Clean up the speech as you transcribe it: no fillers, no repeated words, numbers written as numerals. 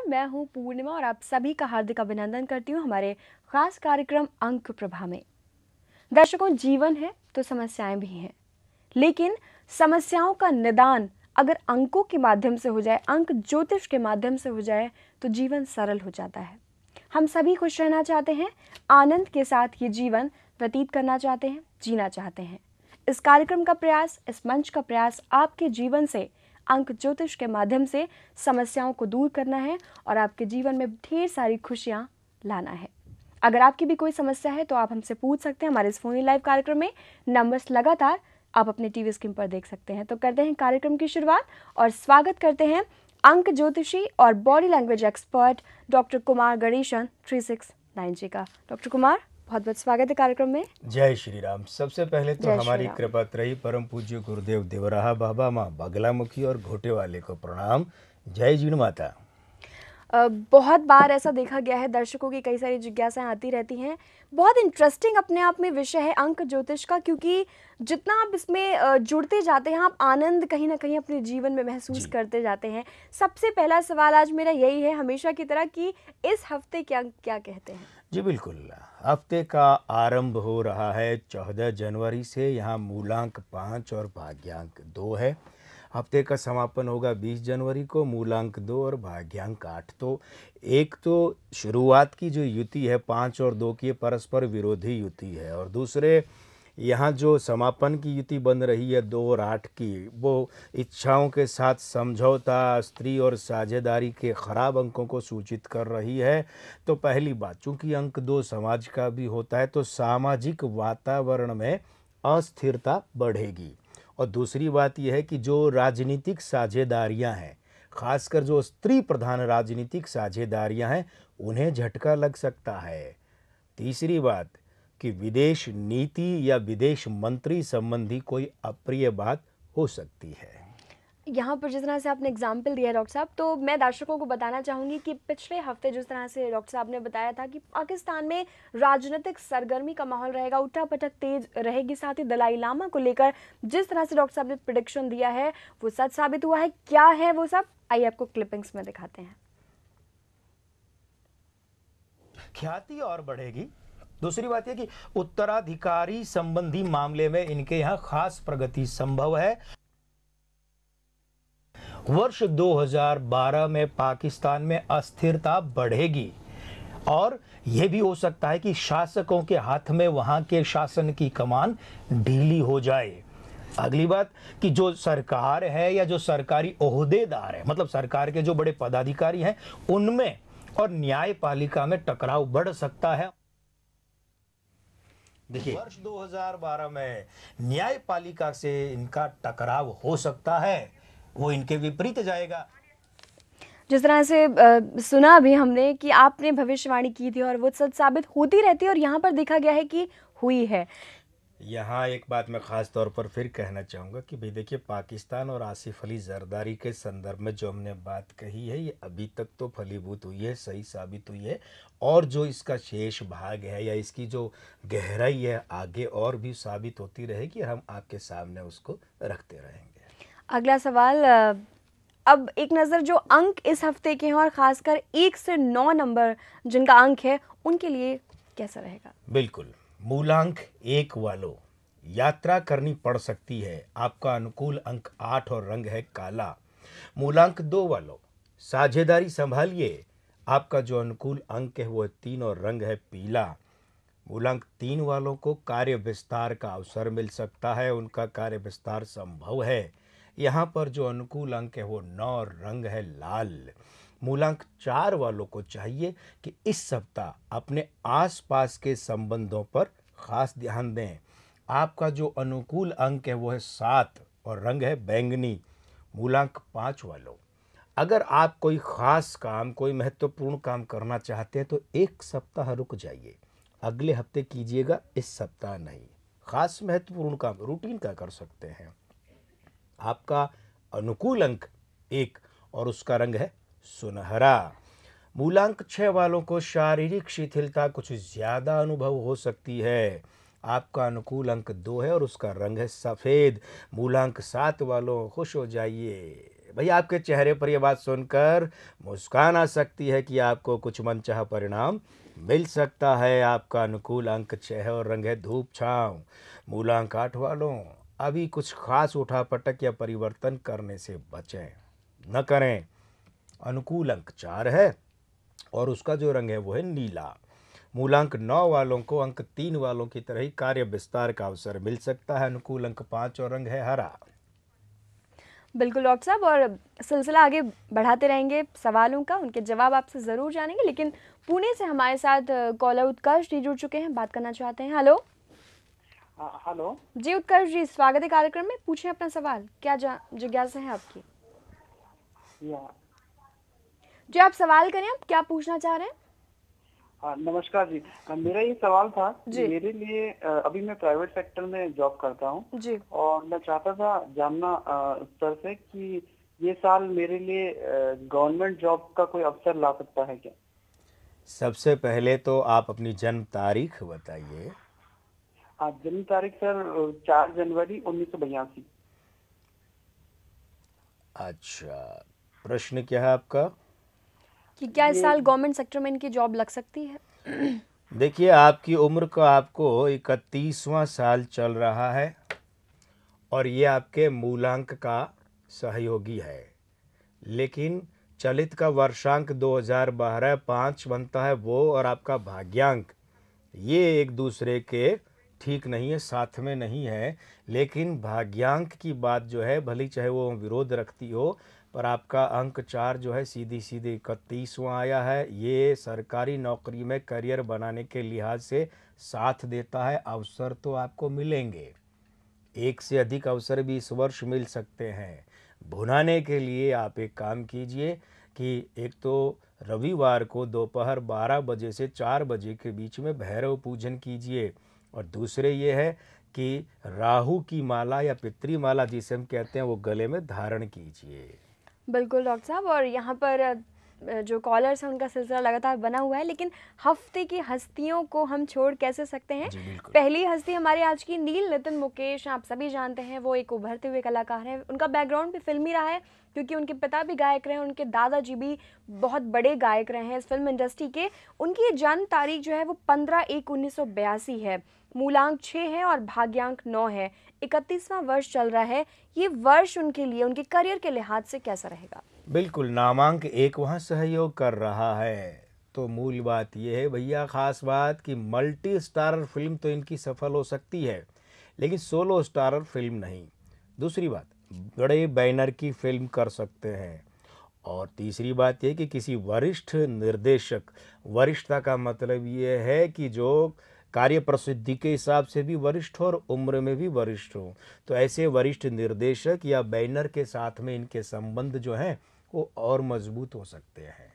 मैं हूं पूर्णिमा और आप सभी का हार्दिक अभिनंदन करती हूं हमारे खास कार्यक्रम अंक प्रभा में। दर्शकों, जीवन है तो समस्याएं भी हैं, लेकिन समस्याओं का निदान अगर अंकों के माध्यम से हो जाए, अंक ज्योतिष के माध्यम से हो जाए, तो जीवन सरल हो जाता है। हम सभी खुश रहना चाहते हैं, आनंद के साथ ये जीवन व्यतीत करना चाहते हैं, जीना चाहते हैं। इस कार्यक्रम का प्रयास, इस मंच का प्रयास आपके जीवन से अंक ज्योतिष के माध्यम से समस्याओं को दूर करना है और आपके जीवन में ढेर सारी खुशियां लाना है। अगर आपकी भी कोई समस्या है तो आप हमसे पूछ सकते हैं। हमारे इस फोन लाइव कार्यक्रम में नंबर्स लगातार आप अपने टीवी स्क्रीन पर देख सकते हैं। तो करते हैं कार्यक्रम की शुरुआत और स्वागत करते हैं अंक ज्योतिषी और body language expert doctor Kumar Ganesan 369 जी का। डॉक्टर कुमार, बहुत बहुत स्वागत है कार्यक्रम में। जय श्री राम। सबसे पहले तो जय श्री हमारी राम। कृपा त्रयी परम पूज्य गुरुदेव देवराहा बाबा माँ बगलामुखी और घोटे वाले को प्रणाम। जय जीण माता। बहुत बार ऐसा देखा गया है, दर्शकों की कई सारी जिज्ञासाएं आती रहती हैं। बहुत इंटरेस्टिंग अपने आप में विषय है अंक ज्योतिष का, क्योंकि जितना आप इसमें जुड़ते जाते हैं, आप आनंद कहीं ना कहीं अपने जीवन में महसूस करते जाते हैं। सबसे पहला सवाल आज मेरा यही है, हमेशा की तरह, कि इस हफ्ते के अंक क्या कहते हैं? जी बिल्कुल। हफ्ते का आरंभ हो रहा है 14 जनवरी से। यहाँ मूलांक 5 और भाग्यांक 2 है। हफ्ते का समापन होगा 20 जनवरी को, मूलांक 2 और भाग्यांक 8। तो एक तो शुरुआत की जो युति है 5 और 2 की, परस्पर विरोधी युति है, और दूसरे यहाँ जो समापन की युति बन रही है 2 और 8 की, वो इच्छाओं के साथ समझौता, स्त्री और साझेदारी के खराब अंकों को सूचित कर रही है। तो पहली बात, चूंकि अंक 2 समाज का भी होता है, तो सामाजिक वातावरण में अस्थिरता बढ़ेगी। और दूसरी बात यह है कि जो राजनीतिक साझेदारियां हैं, खासकर जो स्त्री प्रधान राजनीतिक साझेदारियां हैं, उन्हें झटका लग सकता है। तीसरी बात कि विदेश नीति या विदेश मंत्री संबंधी कोई अप्रिय बात हो सकती है। यहाँ पर जिस तरह से आपने एग्जाम्पल दिया है डॉक्टर साहब, तो मैं दर्शकों को बताना चाहूँगी कि पिछले हफ्ते जिस तरह से डॉक्टर साहब ने बताया था कि पाकिस्तान में राजनीतिक सरगर्मी का माहौल रहेगा, उठापटक तेज रहेगी, साथ ही दलाई लामा को लेकर जिस तरह से डॉक्टर साहब ने प्रेडिक्शन दिया है वो सच साबित हुआ है। क्या है वो सब, आइए आपको क्लिपिंग्स में दिखाते हैं। ख्याति और बढ़ेगी। दूसरी बात यह कि उत्तराधिकारी संबंधी मामले में इनके यहाँ खास प्रगति संभव है। वर्ष 2012 में पाकिस्तान में अस्थिरता बढ़ेगी और यह भी हो सकता है कि शासकों के हाथ में वहां के शासन की कमान ढीली हो जाए। अगली बात कि जो सरकार है या जो सरकारी ओहदेदार है, मतलब सरकार के जो बड़े पदाधिकारी हैं, उनमें और न्यायपालिका में टकराव बढ़ सकता है। देखिए, वर्ष 2012 में न्यायपालिका से इनका टकराव हो सकता है, वो इनके विपरीत जाएगा। जिस तरह से सुना अभी हमने कि आपने भविष्यवाणी की थी और वो सच साबित होती रहती है, और यहाँ पर देखा गया है कि हुई है। यहाँ एक बात मैं ख़ास तौर पर फिर कहना चाहूँगा कि भाई देखिए, पाकिस्तान और आसिफ अली जरदारी के संदर्भ में जो हमने बात कही है, ये अभी तक तो फलीभूत हुई है, सही साबित हुई है, और जो इसका शेष भाग है या इसकी जो गहराई है, आगे और भी साबित होती रहेगी। हम आपके सामने उसको रखते रहेंगे। अगला सवाल, अब एक नज़र जो अंक इस हफ्ते के हैं और ख़ासकर 1 से 9 नंबर जिनका अंक है, उनके लिए कैसा रहेगा? बिल्कुल। मूलांक 1 वालों, यात्रा करनी पड़ सकती है। आपका अनुकूल अंक 8 और रंग है काला। मूलांक 2 वालों, साझेदारी संभालिए। आपका जो अनुकूल अंक है वो है 3 और रंग है पीला। मूलांक 3 वालों को कार्य विस्तार का अवसर मिल सकता है, उनका कार्य विस्तार संभव है। यहाँ पर जो अनुकूल अंक है वो 9 और रंग है लाल। मूलांक 4 वालों को चाहिए कि इस सप्ताह अपने आसपास के संबंधों पर खास ध्यान दें। आपका जो अनुकूल अंक है वो है 7 और रंग है बैंगनी। मूलांक 5 वालों, अगर आप कोई खास काम, कोई महत्वपूर्ण काम करना चाहते हैं तो एक सप्ताह रुक जाइए, अगले हफ्ते कीजिएगा, इस सप्ताह नहीं। खास महत्वपूर्ण काम रूटीन का कर सकते हैं। आपका अनुकूल अंक 1 और उसका रंग है सुनहरा। मूलांक 6 वालों को शारीरिक शिथिलता कुछ ज्यादा अनुभव हो सकती है। आपका अनुकूल अंक 2 है और उसका रंग है सफ़ेद। मूलांक 7 वालों, खुश हो जाइए, भाई आपके चेहरे पर यह बात सुनकर मुस्कान आ सकती है कि आपको कुछ मनचाहा परिणाम मिल सकता है। आपका अनुकूल अंक 6 और रंग है धूप छांव। मूलांक 8 वालों, अभी कुछ खास उठापटक या परिवर्तन करने से बचें, न करें। अनुकूल अंक 4 है और उसका जो रंग है वो है नीला। मूलांक 9 वालों को अंक 3 वालों की तरह ही कार्य विस्तार का अवसर मिल सकता है। अनुकूल अंक 5 और रंग है हरा। बिल्कुल डॉक्टर साहब, और सिलसिला आगे बढ़ाते रहेंगे सवालों का, उनके जवाब आपसे ज़रूर जानेंगे। लेकिन पुणे से हमारे साथ कॉलर उत्कर्ष जी जुड़ चुके हैं, बात करना चाहते हैं। हेलो। हेलो जी उत्कर्ष जी, स्वागत है कार्यक्रम में। पूछें अपना सवाल, क्या जिज्ञासा है आपकी? या जी आप सवाल करें, आप क्या पूछना चाह रहे हैं? नमस्कार जी। मेरा ये सवाल था कि जी। मेरे लिए अभी मैं प्राइवेट सेक्टर में जॉब करता हूँ जी। और मैं चाहता था जानना सर से कि ये साल मेरे लिए गवर्नमेंट जॉब का कोई अवसर ला सकता है क्या? सबसे पहले तो आप अपनी जन्म तारीख बताइए। जन्म तारीख सर 4 जनवरी 1982। अच्छा, प्रश्न क्या है आपका? कि क्या इस ये साल गवर्नमेंट सेक्टर में इनकी जॉब लग सकती है? देखिए, आपकी उम्र का आपको 31वां साल चल रहा है और ये आपके मूलांक का सहयोगी है। लेकिन चलित का वर्षांक 2012 5 बनता है वो, और आपका भाग्यांक, ये एक दूसरे के ठीक नहीं है, साथ में नहीं है। लेकिन भाग्यांक की बात जो है, भली चाहे वो विरोध रखती हो, पर आपका अंक 4 जो है सीधी सीधी 31वां आया है। ये सरकारी नौकरी में करियर बनाने के लिहाज से साथ देता है। अवसर तो आपको मिलेंगे, एक से अधिक अवसर भी इस वर्ष मिल सकते हैं। भुनाने के लिए आप एक काम कीजिए कि एक तो रविवार को दोपहर 12 बजे से 4 बजे के बीच में भैरव पूजन कीजिए, और दूसरे ये है कि राहु की माला या पितरी माला जिसे हम कहते हैं वो गले में धारण कीजिए। बिल्कुल डॉक्टर साहब, और यहाँ पर जो कॉलर्स हैं उनका सिलसिला लगातार बना हुआ है, लेकिन हफ्ते की हस्तियों को हम छोड़ कैसे सकते हैं। जी बिल्कुल। पहली हस्ती हमारी आज की नील नितिन मुकेश, आप सभी जानते हैं, वो एक उभरते हुए कलाकार हैं। उनका बैकग्राउंड भी फिल्मी रहा है, क्योंकि उनके पिता भी गायक रहे हैं, उनके दादाजी भी बहुत बड़े गायक रहे हैं इस फिल्म इंडस्ट्री के। उनकी जन्म तारीख जो है वो 15/1/1982 है। मूलांक 6 है और भाग्यांक 9 है। 31वां वर्ष चल रहा है। ये वर्ष उनके लिए, उनके करियर के लिहाज से कैसा रहेगा? बिल्कुल, नामांक 1 वहाँ सहयोग कर रहा है। तो मूल बात यह है भैया, ख़ास बात कि मल्टी स्टारर फिल्म तो इनकी सफल हो सकती है, लेकिन सोलो स्टारर फिल्म नहीं। दूसरी बात, बड़े बैनर की फिल्म कर सकते हैं। और तीसरी बात यह कि किसी वरिष्ठ निर्देशक, वरिष्ठता का मतलब ये है कि जो कार्य प्रसिद्धि के हिसाब से भी वरिष्ठ हो और उम्र में भी वरिष्ठ हो, तो ऐसे वरिष्ठ निर्देशक या बैनर के साथ में इनके संबंध जो हैं वो और मजबूत हो सकते हैं।